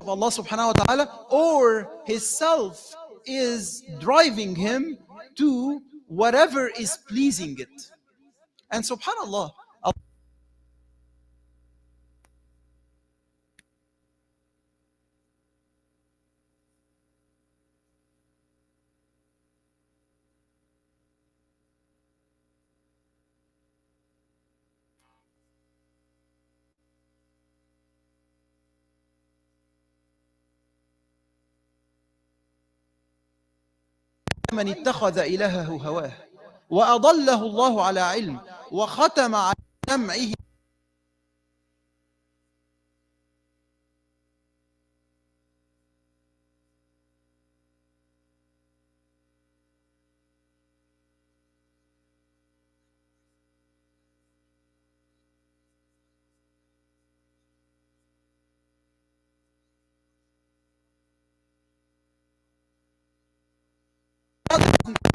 of Allah subhanahu wa ta'ala, or his self is driving him to whatever is pleasing it. And subhanallah, من اتخذ إلهه هواه وأضله الله على علم وختم على سمعه.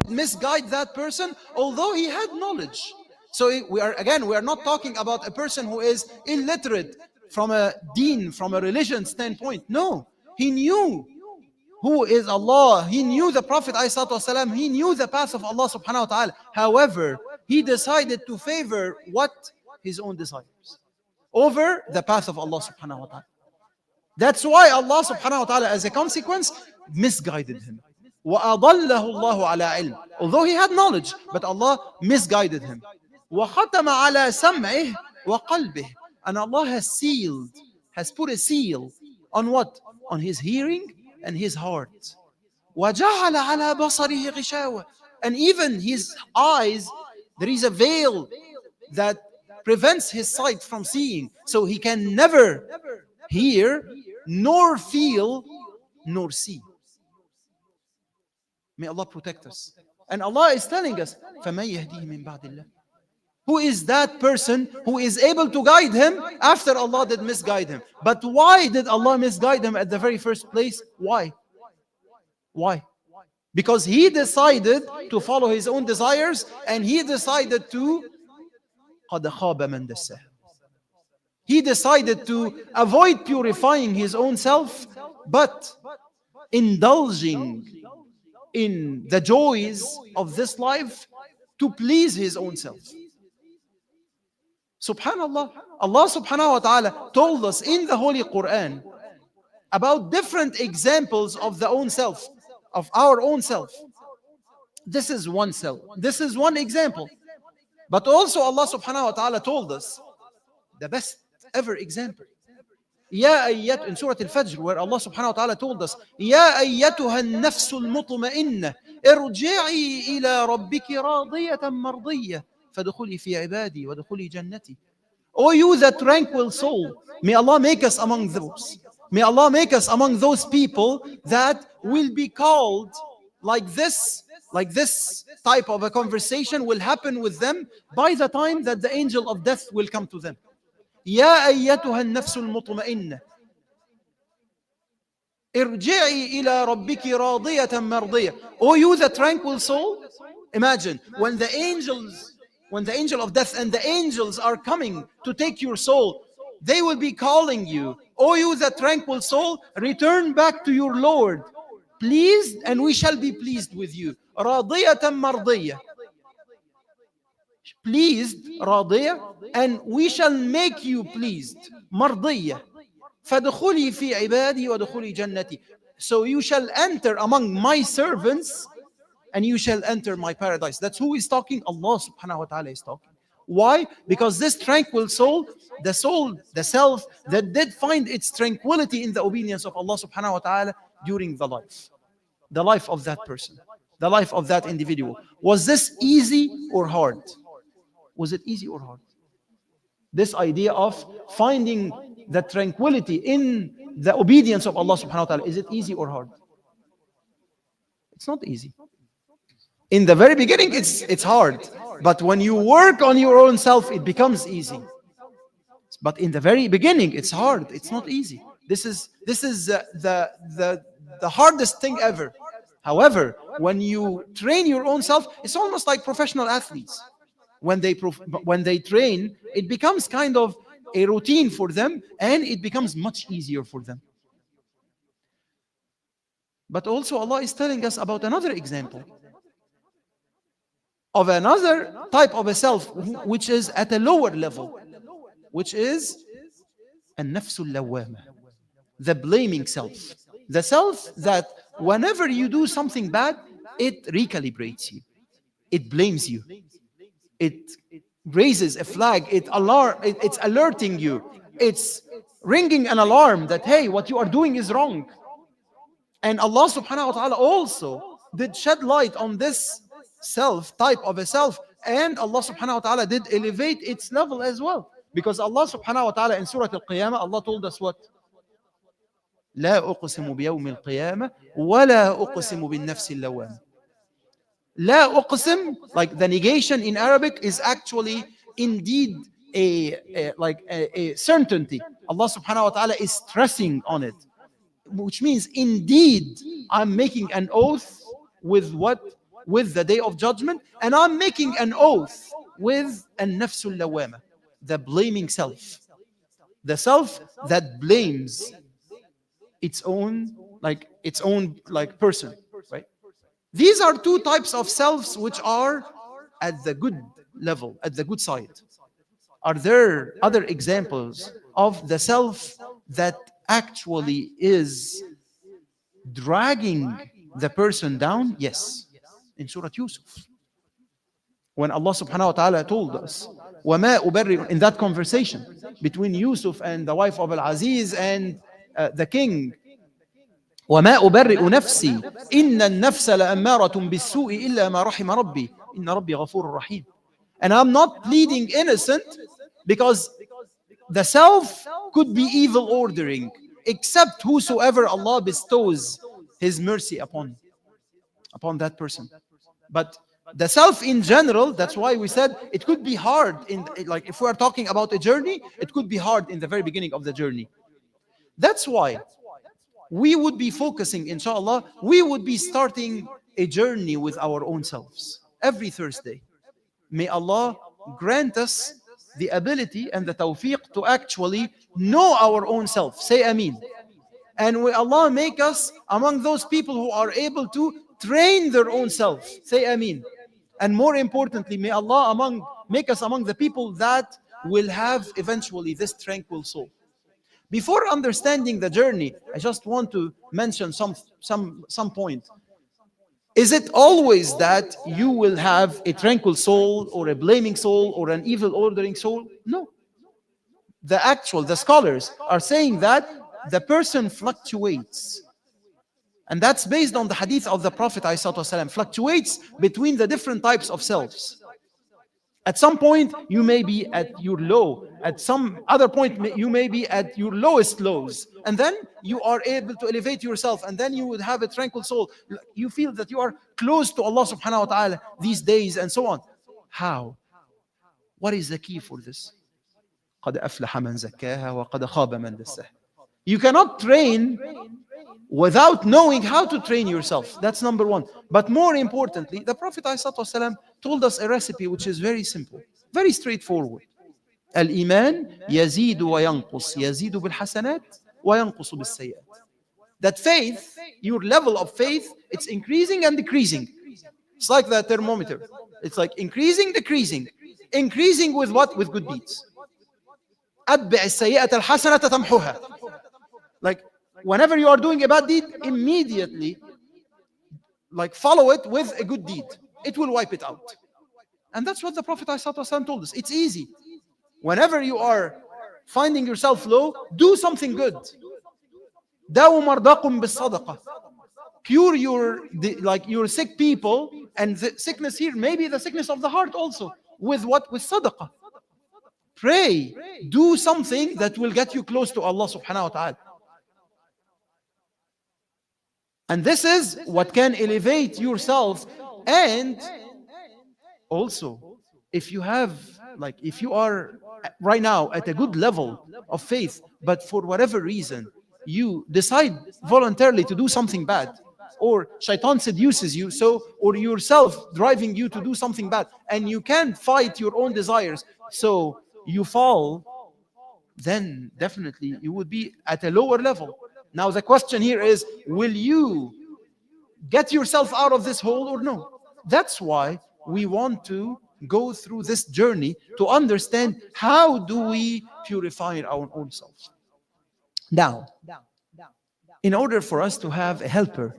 Misguide that person, although he had knowledge. So we are not talking about a person who is illiterate from a deen, from a religion standpoint. No, he knew who is Allah, he knew the Prophet ﷺ, he knew the path of Allah subhanahu wa ta'ala. However, he decided to favor what? His own desires over the path of Allah subhanahu wa ta'ala. That's why Allah subhanahu wa ta'ala, as a consequence, misguided him. وَأَضَلَّهُ اللَّهُ عَلَىٰ عِلْمٍ. Although he had knowledge, but Allah misguided him. وَخَتَمَ عَلَىٰ سَمْعِهِ وَقَلْبِهِ. And Allah has put a seal on what? On his hearing and his heart. وَجَعَلَ عَلَىٰ بَصَرِهِ غِشَاوَةً. And even his eyes, there is a veil that prevents his sight from seeing. So he can never hear, nor feel, nor see. May Allah protect us. And Allah is telling us, فَمَن يَهْدِيهِ مِن بَعْدِ اللَّهِ. Who is that person who is able to guide him after Allah did misguide him? But why did Allah misguide him at the very first place? Why? Why? Because he decided to follow his own desires, and he decided to قَدْ خَابَ مَن دَسَّاهُ. He decided to avoid purifying his own self, but indulging in the joys of this life to please his own self. Subhanallah, Allah subhanahu wa ta'ala told us in the Holy Quran about different examples of the own self, of our own self. This is one self. This is one example. But also Allah subhanahu wa ta'ala told us the best ever example. يا أيتها, in Surah Al-Fajr, where Allah subhanahu wa ta'ala told us, يا أيتها النفس المطمئنة ارجعي إلى ربك راضية مرضية فادخلي في عبادي وادخلي جنتي. O you the tranquil soul, may Allah make us among those. May Allah make us among those people that will be called like this type of a conversation will happen with them by the time that the angel of death will come to them. يا أيتها النفس المطمئنة ارجعي إلى ربك راضية مرضية. O you the tranquil soul, imagine when the angel of death and the angels are coming to take your soul, they will be calling you, O you the tranquil soul, return back to your Lord, pleased, and we shall be pleased with you. راضية مرضية. Pleased, راضية, and we shall make you pleased. مرضية. فادخلي في عبادي وادخلي جنتي. So you shall enter among my servants and you shall enter my paradise. That's who is talking. Allah subhanahu wa ta'ala is talking. Why? Because this tranquil soul, the self that did find its tranquility in the obedience of Allah subhanahu wa ta'ala during the life of that person, the life of that individual. Was this easy or hard? Was it easy or hard? This idea of finding the tranquility in the obedience of Allah subhanahu wa ta'ala, is it easy or hard? It's not easy. In the very beginning, it's hard. But when you work on your own self, it becomes easy. But in the very beginning, it's hard. It's not easy. This is the hardest thing ever. However, when you train your own self, it's almost like professional athletes. When they train, it becomes kind of a routine for them, and it becomes much easier for them. But also Allah is telling us about another example of another type of a self which is at a lower level, which is النفس اللوامة, the blaming self. The self that whenever you do something bad, it recalibrates you, it blames you, it raises a flag, it's alerting you, it's ringing an alarm that hey, what you are doing is wrong. And Allah subhanahu wa ta'ala also did shed light on this self, type of a self, and Allah subhanahu wa ta'ala did elevate its level as well. Because Allah subhanahu wa ta'ala in Surah Al-Qiyamah, Allah told us what? لا أقسم بيوم القيامة ولا أقسم بالنفس اللوامة. لا أقسم, like the negation in Arabic is actually indeed a certainty. Allah subhanahu wa ta'ala is stressing on it, which means indeed I'm making an oath with what? With the day of judgment, and I'm making an oath with an-nafs al-lawama, the blaming self, the self that blames its own person, right? These are two types of selves which are at the good level, at the good side. Are there other examples of the self that actually is dragging the person down? Yes. In Surah Yusuf, when Allah subhanahu wa ta'ala told us, وَمَا أُبَرِّئُ, in that conversation between Yusuf and the wife of Al-Aziz and the king, وَمَا أُبَرِّئُ نَفْسِي إِنَّ النَّفْسَ لَأَمَّارَةٌ بِالسُّوءِ إِلَّا مَا رَحِمَ رَبِّي إِنَّ رَبِّي غَفُورٌ رَحِيمٌ. And I'm not pleading innocent because the self could be evil ordering, except whosoever Allah bestows His mercy upon that person. But the self in general, that's why we said it could be hard in, like, if we're talking about a journey, it could be hard in the very beginning of the journey. That's why we would be focusing, inshallah, we would be starting a journey with our own selves every Thursday. May Allah grant us the ability and the tawfiq to actually know our own self. Say Ameen. And may Allah make us among those people who are able to train their own self. Say Ameen. And more importantly, may Allah make us among the people that will have eventually this tranquil soul. Before understanding the journey, I just want to mention some point. Is it always that you will have a tranquil soul or a blaming soul or an evil ordering soul? No. The scholars are saying that the person fluctuates. And that's based on the hadith of the Prophet ﷺ, fluctuates between the different types of selves. At some point, you may be at your low. At some other point, you may be at your lowest lows. And then you are able to elevate yourself. And then you would have a tranquil soul. You feel that you are close to Allah subhanahu wa ta'ala these days and so on. How? What is the key for this? قَدْ أَفْلَحَ مَنْ زَكَّاهَا وَقَدْ خَابَ مَنْ دَسَّاهَا. You cannot train without knowing how to train yourself. That's number one. But more importantly, the Prophet ﷺ told us a recipe which is very simple, very straightforward. Al-Iman yazidu wa yanqus, yazidu bil-hasanat wa yanqusu bil-sayyat. That faith, your level of faith, it's increasing and decreasing. It's like the thermometer. It's like increasing, decreasing. Increasing with what? With good deeds. أتبع السيئة الحسنة تمحوها. Like, whenever you are doing a bad deed, immediately, like, follow it with a good deed. It will wipe it out. And that's what the Prophet ﷺ told us. It's easy. Whenever you are finding yourself low, do something good. داووا مرضاكم بالصدقة. Cure your sick people, and the sickness here, maybe the sickness of the heart also. With what? With sadaqah. Pray. Do something that will get you close to Allah subhanahu wa ta'ala. And this is what can elevate yourself. And also, if you are right now at a good level of faith, but for whatever reason, you decide voluntarily to do something bad, or shaitan seduces you, or yourself driving you to do something bad, and you can't fight your own desires, so you fall, then definitely you would be at a lower level. Now the question here is, will you get yourself out of this hole or no. That's why we want to go through this journey to understand how do we purify our own selves. Now, in order for us to have a helper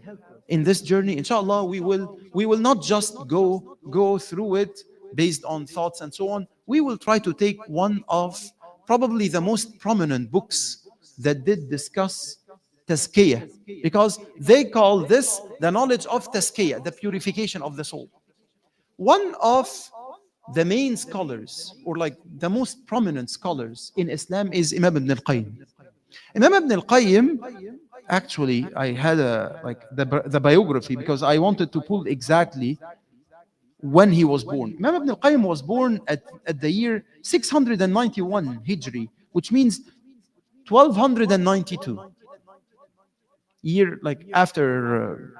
in this journey, inshallah, we will not just go through it based on thoughts and so on. We will try to take one of probably the most prominent books that did discuss tazkiyah, because they call this the knowledge of tazkiyah, the purification of the soul. One of the main scholars, or like the most prominent scholars in Islam, is Imam Ibn al-Qayyim. Imam Ibn al-Qayyim, actually, I had the biography because I wanted to pull exactly when he was born. Imam Ibn al-Qayyim was born at the year 691 Hijri, which means 1292, year like after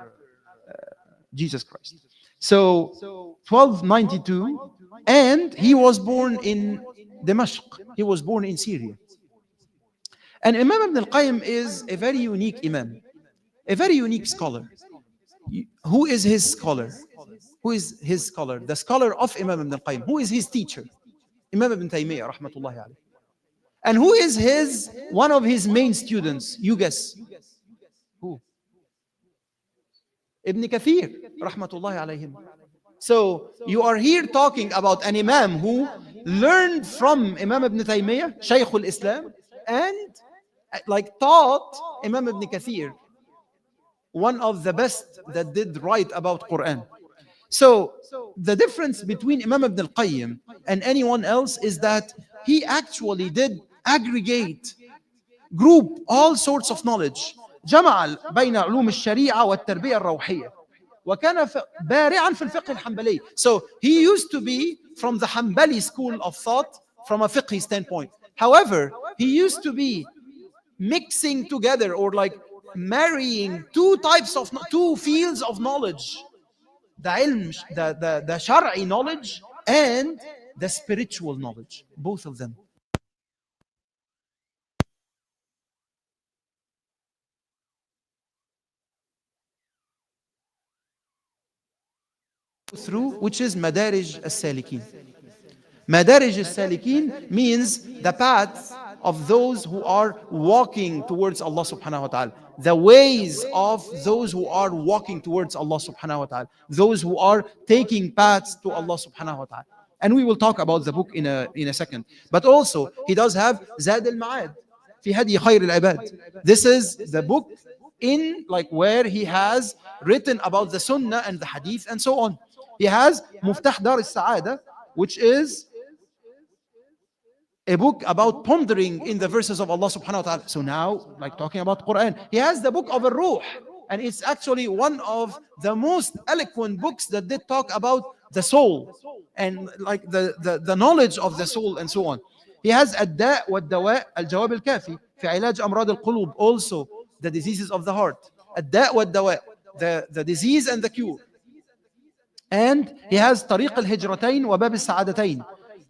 Jesus Christ. So 1292, and he was born in Damascus. He was born in Syria. And Imam Ibn al-Qayyim is a very unique Imam, a very unique scholar. Who is his scholar? Who is his scholar? The scholar of Imam Ibn al-Qayyim. Who is his teacher? Imam Ibn Taymiyyah, rahmatullahi alayhi. And who is one of his main students? You guess. Who? Ibn Kathir, rahmatullahi alayhim. So you are here talking about an Imam who learned from Imam Ibn Taymiyyah, Shaykh al-Islam, and like taught Imam Ibn Kathir, one of the best that did write about Quran. So the difference between Imam Ibn al-Qayyim and anyone else is that he actually did aggregate, group all sorts of knowledge. جمع بين علوم الشريعة والتربية الروحية وكان بارعا في الفقه الحنبلي. So he used to be from the Hanbali school of thought from a fiqh standpoint. However, he used to be mixing together or like marrying two fields of knowledge, the ilm, the shar'i knowledge and the spiritual knowledge, both of them. Through, which is Madarij al-Salikin. Madarij al-Salikin means the path of those who are walking towards Allah subhanahu wa ta'ala, the ways of those who are walking towards Allah subhanahu wa ta'ala, those who are taking paths to Allah subhanahu wa ta'ala. And we will talk about the book in a second. But also, he does have Zad al-Ma'ad fi Hadi Khayr al-Ibad. This is the book in like where he has written about the Sunnah and the Hadith and so on. He has Muftah Dar al-Sa'ada, which is a book about pondering in the verses of Allah subhanahu wa ta'ala. So now, like talking about Quran, he has the book of Al-Ruh, and it's actually one of the most eloquent books that did talk about the soul and like the knowledge of the soul and so on. He has Ad-Da' wa-Dawa' Al-Jawab Al-Kafi fi Ilaj Amrad Al-Qulub, also the diseases of the heart. Ad-Da' wa-Dawa', the disease and the cure. And he has طريق الهجرتين وباب السعادتين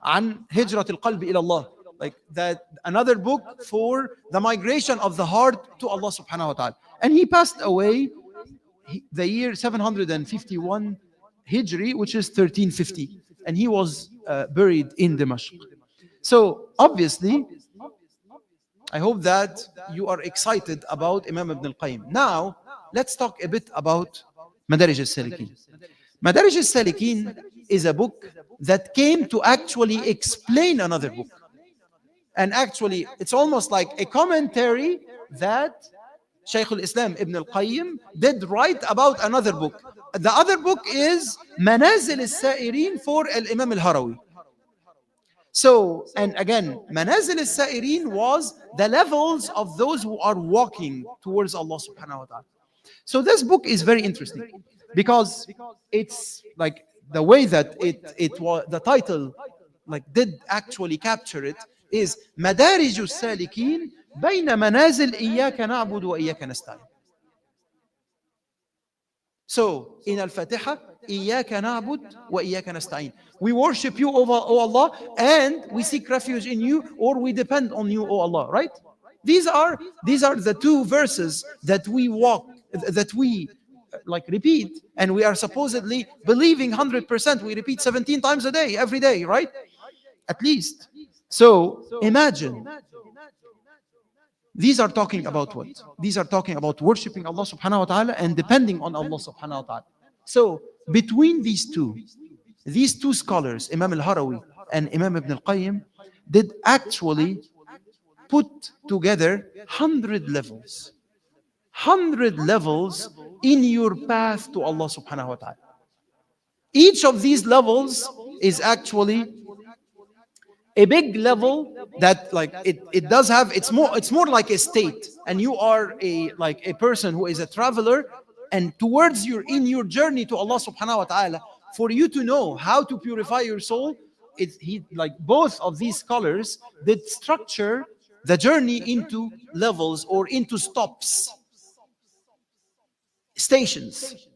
عن هجرة القلب إلى الله, like that, another book for the migration of the heart to Allah subhanahu wa ta'ala. And he passed away the year 751 Hijri, which is 1350, and he was buried in Damascus. So obviously, I hope that you are excited about Imam Ibn al-Qayyim. Now let's talk a bit about Madarij al-Salikin. Madarij al-Salikin is a book that came to actually explain another book. And actually, it's almost like a commentary that Shaykh al-Islam Ibn al-Qayyim did write about another book. The other book is Manazil al-Sa'irin for al-Imam al-Harawi. So, and again, Manazil al-Sa'irin was the levels of those who are walking towards Allah subhanahu wa ta'ala. So this book is very interesting because it's like the way that it was, the title like did actually capture it, is Madarij al-Salikin bayna manazil iyyaka na'budu wa iyyaka nasta'in. So in Al-Fatiha, iyyaka na'bud wa iyyaka nasta'in. We worship you, O Allah, and we seek refuge in you, or we depend on you, O Allah, right? These are the two verses that we like repeat, and we are supposedly believing 100%. We repeat 17 times a day, every day, right? At least. So imagine, these are talking about what? These are talking about worshiping Allah subhanahu wa ta'ala and depending on Allah subhanahu wa ta'ala. So between these two scholars, Imam al-Harawi and Imam Ibn al-Qayyim, did actually put together 100 levels. 100 levels in your path to Allah subhanahu wa ta'ala. Each of these levels is actually a big level that, like, it does have, it's more like a state, and you are a person who is a traveler, and towards in your journey to Allah subhanahu wa ta'ala, for you to know how to purify your soul, like both of these scholars did structure the journey into levels or into stops, stations.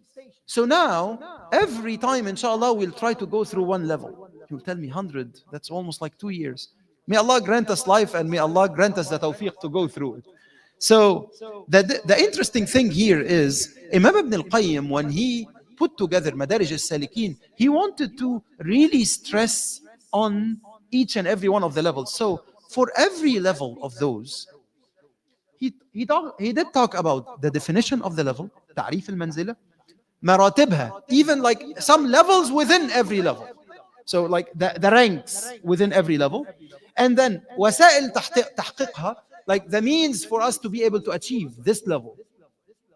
So now, every time, inshallah, we'll try to go through one level. You'll tell me 100, that's almost like 2 years. May Allah grant us life, and may Allah grant us the tawfiq to go through it. So the interesting thing here is, Imam Ibn al-Qayyim, when he put together Madarij al-Salikin, he wanted to really stress on each and every one of the levels. So for every level of those, he did talk about the definition of the level, تعريف المنزلة, maratibha, even like some levels within every level. So like the ranks within every level. And then وسائل تحقيقها, like the means for us to be able to achieve this level.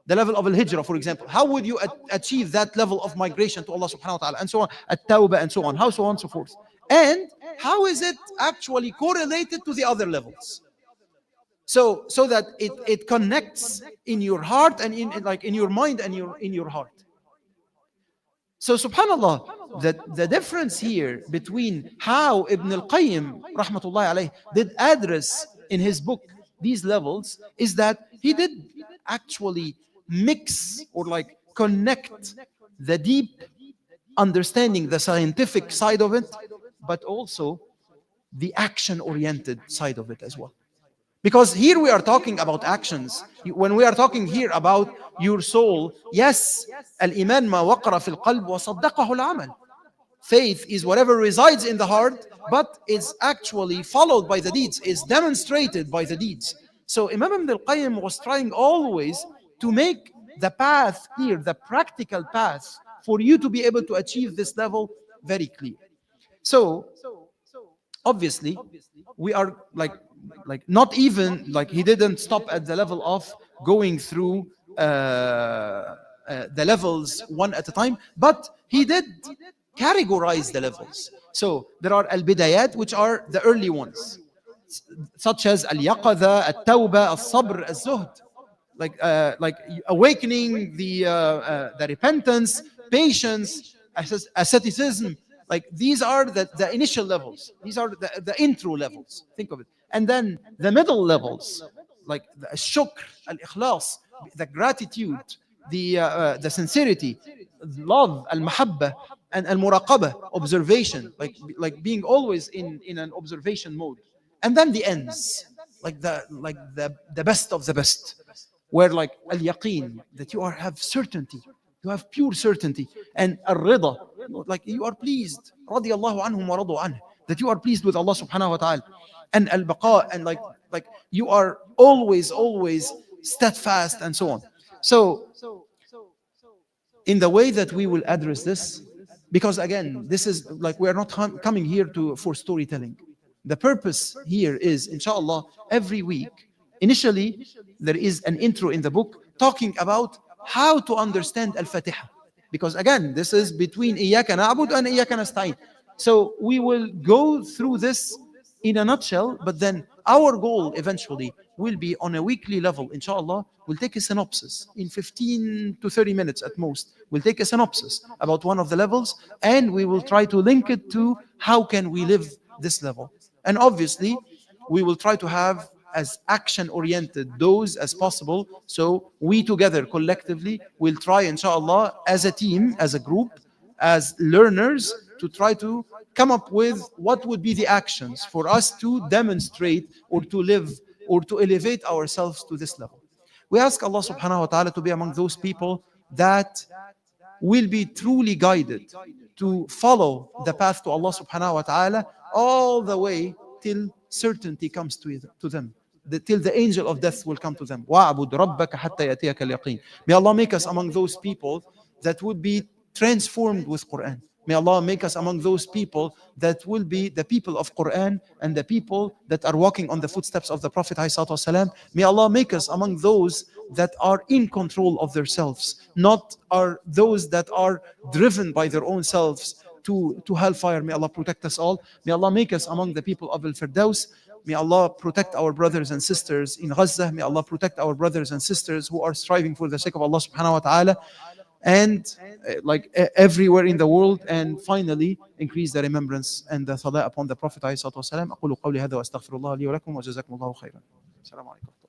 The level of al-hijrah, for example. How would you achieve that level of migration to Allah subhanahu wa ta'ala, and so on, at-tawbah, and so on, how so on and so forth. And how is it actually correlated to the other levels? So that it connects in your heart and in your mind and in your heart. So subhanallah, the difference here between how Ibn al-Qayyim rahmatullahi alayh did address in his book these levels is that he did actually mix or like connect the deep understanding, the scientific side of it, but also the action-oriented side of it as well. Because here we are talking about actions. When we are talking here about your soul, yes, al-iman ma waqara fil qalb wa saddaqahu al-amal. Faith is whatever resides in the heart, but is actually followed by the deeds, is demonstrated by the deeds. So Imam Ibn al-Qayyim was trying always to make the path clear, the practical path for you to be able to achieve this level very clear. So obviously, we are like not even, like he didn't stop at the level of going through the levels one at a time, but he did categorize the levels. So there are al-bidayat, which are the early ones, such as al-yaqadha, al-tawbah, al-sabr, al-zuhd, like awakening, the repentance, patience, asceticism. Like these are the initial levels. These are the intro levels. Think of it. And then the middle levels, like the shukr, al-ikhlas, the gratitude, the sincerity, love, al-mahabba, and al-muraqabah, observation, like being always in an observation mode. And then the ends, like the best of the best, where like al-yaqeen, that you have certainty, you have pure certainty, and al-rida, like you are pleased, radiyallahu anhum wa radu anhu, that you are pleased with Allah subhanahu wa ta'ala, and al-baqa, and like you are always steadfast, and so on. So in the way that we will address this, because again, this is like, we are not coming here for storytelling. The purpose here is, inshallah, every week, initially, there is an intro in the book talking about how to understand Al-Fatiha. Because again, this is between Iyaka na'bud and Iyaka nasta'in. So we will go through this in a nutshell, but then our goal eventually will be on a weekly level, inshallah. We'll take a synopsis in 15 to 30 minutes at most. We'll take a synopsis about one of the levels, and we will try to link it to how can we live this level. And obviously, we will try to have as action-oriented those as possible. So we together, collectively, will try, inshallah, as a team, as a group, as learners, to try to come up with what would be the actions for us to demonstrate or to live or to elevate ourselves to this level. We ask Allah subhanahu wa ta'ala to be among those people that will be truly guided to follow the path to Allah subhanahu wa ta'ala all the way till certainty comes to them. Till the angel of death will come to them. وَاعْبُدْ رَبَّكَ حَتَّى يَأْتِيَكَ الْيَقِينُ. May Allah make us among those people that would be transformed with Quran. May Allah make us among those people that will be the people of Quran and the people that are walking on the footsteps of the Prophet ﷺ. May Allah make us among those that are in control of themselves, not are those that are driven by their own selves to hellfire. May Allah protect us all. May Allah make us among the people of Al-Firdaus. May Allah protect our brothers and sisters in Gaza. May Allah protect our brothers and sisters who are striving for the sake of Allah subhanahu wa ta'ala, and everywhere in the world. And finally, increase the remembrance and the salah upon the Prophet عليه الصلاة والسلام. أقول قولي هذا وأستغفر الله لي ولكم وجزاكم الله خيرا. السلام عليكم.